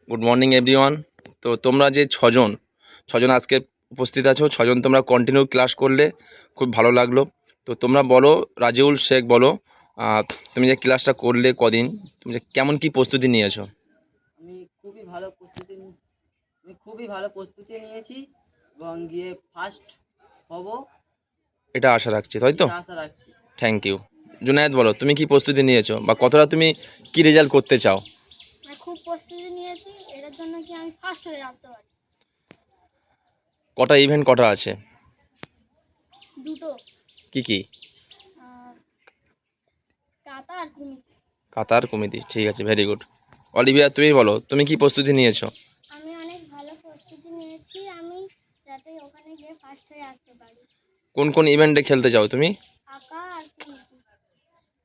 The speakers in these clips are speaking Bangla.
Good morning everyone. তো তোমরা যে ছজন আজকে উপস্থিত আছো, ছজন তোমরা কন্টিনিউ ক্লাস করলে, খুব ভালো লাগলো। তো তোমরা বলো, রাজিউল শেখ বলো, তুমি যে ক্লাসটা করলে কদিন, তুমি যে কেমন কি প্রস্তুতি নিয়েছো? আমি খুবই ভালো প্রস্তুতি নিয়েছি এবং গিয়ে ফার্স্ট হব এটা আশা রাখছি, তাই তো? এটা আশা রাখছি। Thank you. জুনায়েদ বলো, তুমি কি প্রস্তুতি নিয়েছো বা কতটা তুমি কি রেজাল্ট করতে চাও? আমি খুব প্রস্তুতি নিয়েছি এটার জন্য কি আমি ফার্স্ট হয়ে আসতে পারি। কটা ইভেন্ট কটা আছে? দুটো, কি কি? কাতা আর কুমি। কাতার কমিটি, ঠিক আছে, ভেরি গুড। অলিভিয়া, তুমি বলো, তুমি কি প্রস্তুতি নিয়েছো? আমি অনেক ভালো প্রস্তুতি নিয়েছি, আমি যাতে ওখানে গিয়ে ফার্স্ট হয়ে আসতে পারি। কোন কোন ইভেন্টে খেলতে চাও তুমি? আঁকা আর কুমিতি।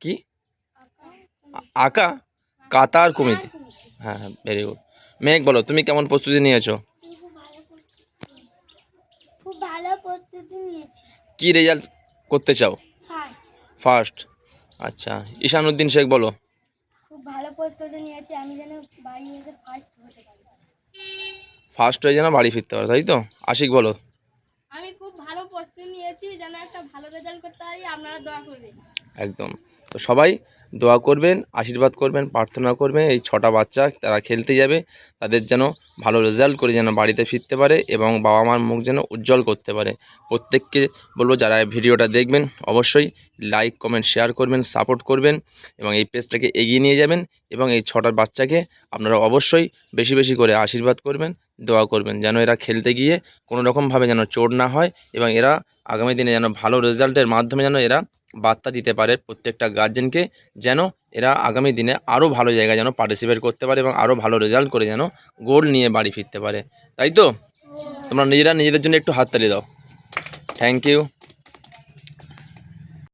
কি? আঁকা আঁকা, কাতা আর আর কমিটি। কুমিতি। হ্যাঁ হ্যাঁ, ভেরি গুড। মেঘ বলো, তুমি কেমন প্রস্তুতি নিয়েছো? খুব ভালো প্রস্তুতি নিয়েছি। কি রেজাল্ট করতে চাও? ফার্স্ট। ফার্স্ট। আচ্ছা, ঈশানুদ্দিন শেখ বলো। খুব ভালো প্রস্তুতি নিয়েছি, আমি যেন বাড়ি এসে ফার্স্ট হতে পারি। ফার্স্ট হয়ে যেন বাড়ি ফিরতে পারো, তাই তো? আশিক বলো। আমি খুব ভালো প্রস্তুতি নিয়েছি যেন একটা ভালো রেজাল্ট করতে পারি, আপনারা দোয়া করবেন। একদম। তো সবাই দোয়া করবেন, আশীর্বাদ করবেন, প্রার্থনা করবেন, এই 6টা বাচ্চা তারা খেলতে যাবে, তাদের যেন ভালো রেজাল্ট করে যেন বাড়িতে ফিরতে পারে এবং বাবা মার মুখ যেন উজ্জ্বল করতে পারে। প্রত্যেককে বলবো, যারা ভিডিওটা দেখবেন অবশ্যই লাইক কমেন্ট শেয়ার করবেন, সাপোর্ট করবেন এবং এই পেজটাকে এগিয়ে নিয়ে যাবেন এবং এই 6টার বাচ্চাকে আপনারা অবশ্যই বেশি বেশি করে আশীর্বাদ করবেন, দোয়া করবেন, যেন এরা খেলতে গিয়ে কোনো রকমভাবে যেন চোট না হয় এবং এরা আগামী দিনে যেন ভালো রেজাল্টের মাধ্যমে যেন এরা বার্তা দিতে পারে প্রত্যেকটা গার্জেনকে, যেন এরা আগামী দিনে আরও ভালো জায়গায় যেন পার্টিসিপেট করতে পারে এবং আরও ভালো রেজাল্ট করে যেন গোল নিয়ে বাড়ি ফিরতে পারে, তাই তো? তোমরা নিজেরা নিজেদের জন্য একটু হাততালি দাও। Thank you.